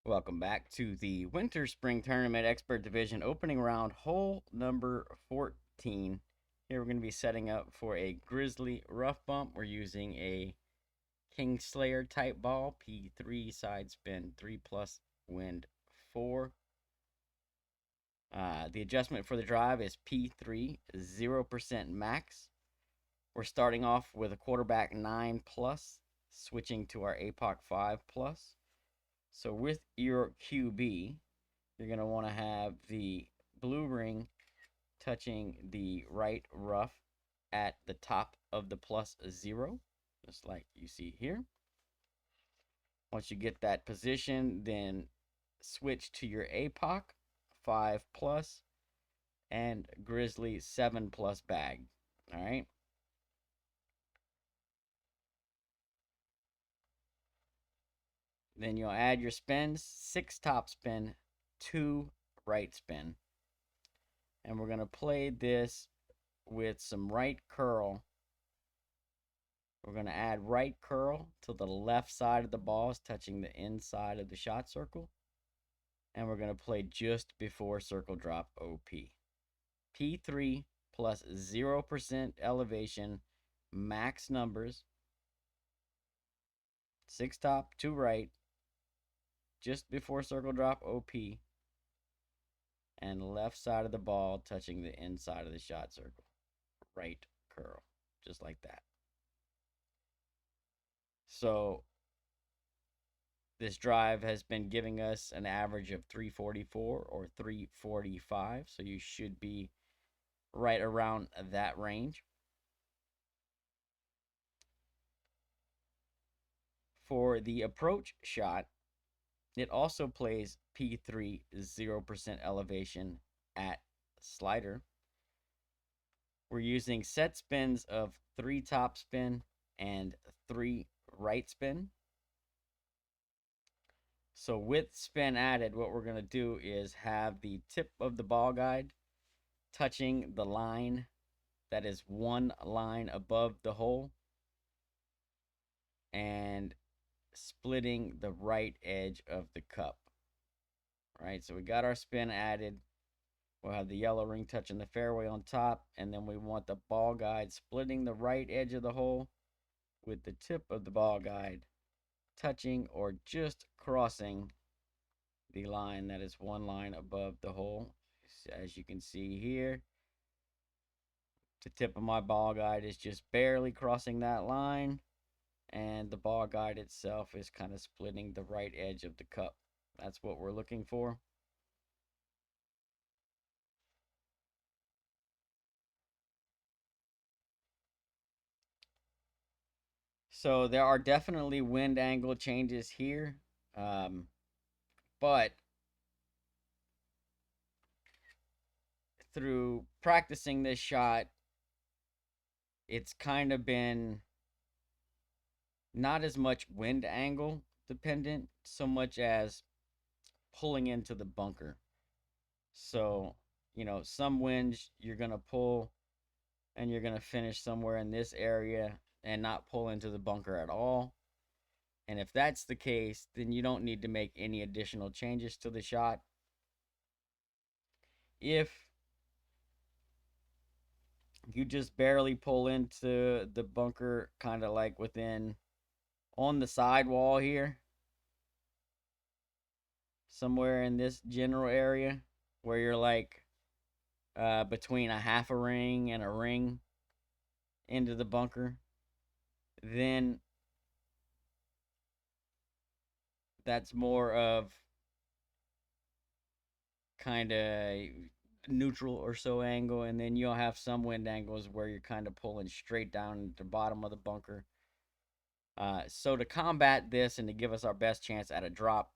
Welcome back to the Winter Spring Tournament Expert Division opening round, hole number 14. Here we're going to be setting up for a Grizzly Rough Bump. We're using a Kingslayer type ball, P3 side spin 3 plus wind 4. The adjustment for the drive is P3, 0% max. We're starting off with a quarterback 9 plus, switching to our APOC 5 plus. So with your QB, you're going to want to have the blue ring touching the right rough at the top of the +0, just like you see here. Once you get that position, then switch to your APOC 5 plus and Grizzly 7 plus bag. All right. Then you'll add your spins, 6 top spin, 2 right spin. And we're going to play this with some right curl. We're going to add right curl to the left side of the balls, touching the inside of the shot circle. And we're going to play just before circle drop OP. P3 plus 0% elevation, max numbers. 6 top, 2 right, just before circle drop OP. And left side of the ball touching the inside of the shot circle. Right curl, just like that. So this drive has been giving us an average of 344 or 345. So you should be right around that range. For the approach shot, it also plays P3 0% elevation at slider. We're using set spins of 3 top spin and 3 right spin. So with spin added, what we're going to do is have the tip of the ball guide touching the line that is 1 line above the hole and splitting the right edge of the cup. All right, so we got our spin added. We'll have the yellow ring touching the fairway on top, and then we want the ball guide splitting the right edge of the hole with the tip of the ball guide touching or just crossing the line that is 1 line above the hole. As you can see here, the tip of my ball guide is just barely crossing that line, and the ball guide itself is kind of splitting the right edge of the cup. That's what we're looking for. So there are definitely wind angle changes here, but through practicing this shot, it's kind of been not as much wind angle dependent so much as pulling into the bunker. So, some winds you're going to pull and you're going to finish somewhere in this area and not pull into the bunker at all. And if that's the case, then you don't need to make any additional changes to the shot. If you just barely pull into the bunker, kind of like on the sidewall here, somewhere in this general area, where you're like between a half a ring and a ring into the bunker, then that's more of kind of neutral or so angle, and then you'll have some wind angles where you're kind of pulling straight down the bottom of the bunker. So to combat this and to give us our best chance at a drop,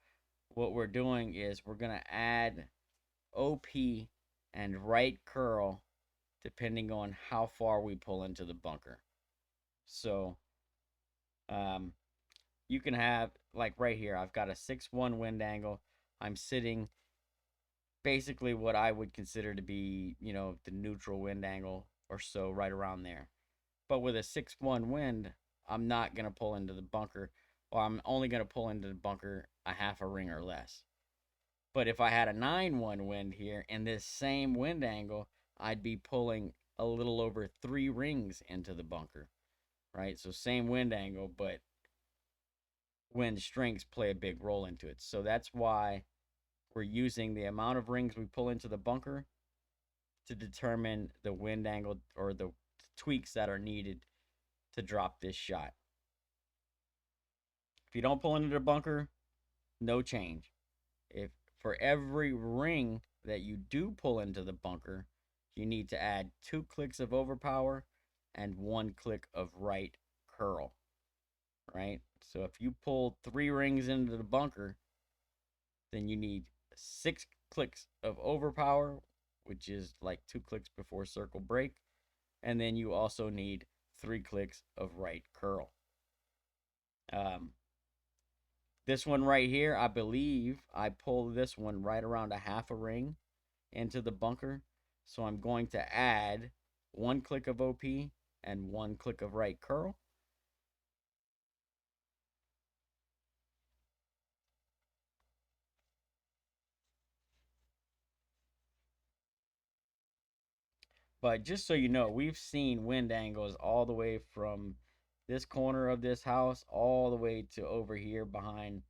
what we're doing is we're going to add OP and right curl depending on how far we pull into the bunker. So you can have, like right here, I've got a 6-1 wind angle. I'm sitting basically what I would consider to be, the neutral wind angle or so, right around there. But with a 6-1 wind, I'm not going to pull into the bunker. or I'm only going to pull into the bunker a half a ring or less. But if I had a 9-1 wind here in this same wind angle, I'd be pulling a little over 3 rings into the bunker, right? So same wind angle, but wind strengths play a big role into it. So that's why we're using the amount of rings we pull into the bunker to determine the wind angle or the tweaks that are needed to drop this shot. If you don't pull into the bunker, no change. If for every ring that you do pull into the bunker, you need to add 2 clicks of overpower and 1 click of right curl, right? So if you pull 3 rings into the bunker, then you need 6 clicks of overpower, which is like 2 clicks before circle break, and then you also need 3 clicks of right curl. This one right here, I believe I pulled this one right around a half a ring into the bunker. So I'm going to add 1 click of OP and 1 click of right curl. But just so you know, we've seen wind angles all the way from this corner of this house all the way to over here behind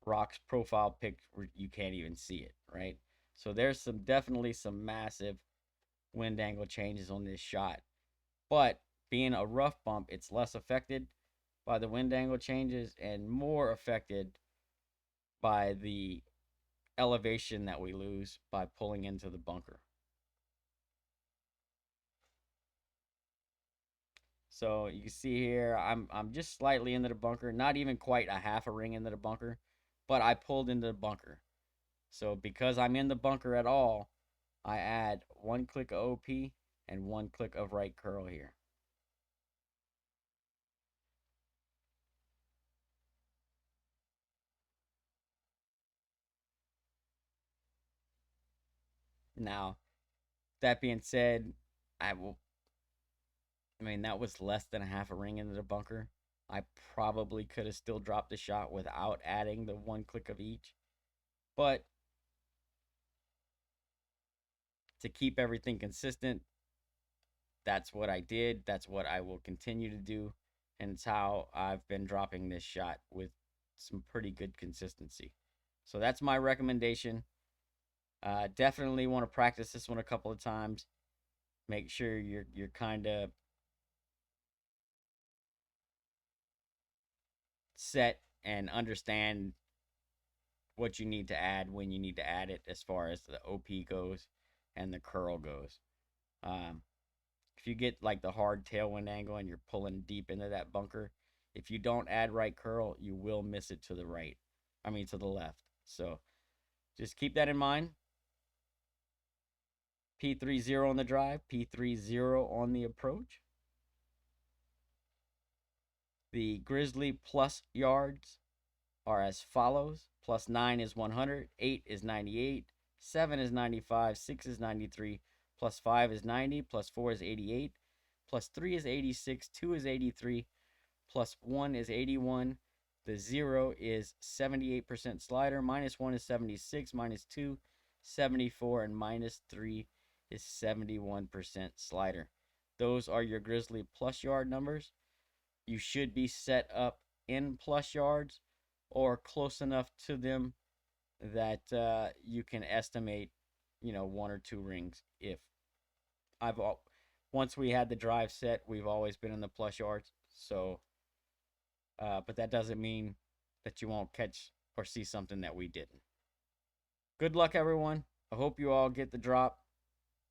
Rock's profile pic where you can't even see it, right? So there's definitely some massive wind angle changes on this shot. But being a rough bump, it's less affected by the wind angle changes and more affected by the elevation that we lose by pulling into the bunker. So you can see here, I'm just slightly into the bunker, not even quite a half a ring into the bunker, but I pulled into the bunker. So because I'm in the bunker at all, I add 1 click of OP and 1 click of right curl here. Now, that being said, I will I mean, that was less than a half a ring into the bunker. I probably could have still dropped the shot without adding the 1 click of each. But to keep everything consistent, that's what I did. That's what I will continue to do. And it's how I've been dropping this shot with some pretty good consistency. So that's my recommendation. Definitely want to practice this one a couple of times. Make sure you're kind of set and understand what you need to add when you need to add it as far as the OP goes and the curl goes. Um, if you get like the hard tailwind angle and you're pulling deep into that bunker, if you don't add right curl, you will miss it to the right. I mean, to the left. So just keep that in mind. P30 on the drive, P30 on the approach. The Grizzly plus yards are as follows. Plus 9 is 100, 8 is 98, 7 is 95, 6 is 93, plus 5 is 90, plus 4 is 88, plus 3 is 86, 2 is 83, plus 1 is 81. The 0 is 78% slider, minus 1 is 76, minus 2, 74, and minus 3 is 71% slider. Those are your Grizzly plus yard numbers. You should be set up in plus yards or close enough to them that you can estimate, 1 or 2 rings. If I've once we had the drive set, we've always been in the plus yards. So, but that doesn't mean that you won't catch or see something that we didn't. Good luck, everyone. I hope you all get the drop,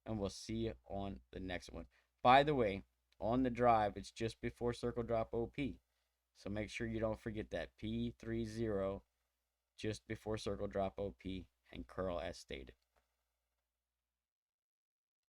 and we'll see you on the next one. By the way, on the drive, it's just before circle drop OP. So make sure you don't forget that P30 just before circle drop OP and curl as stated.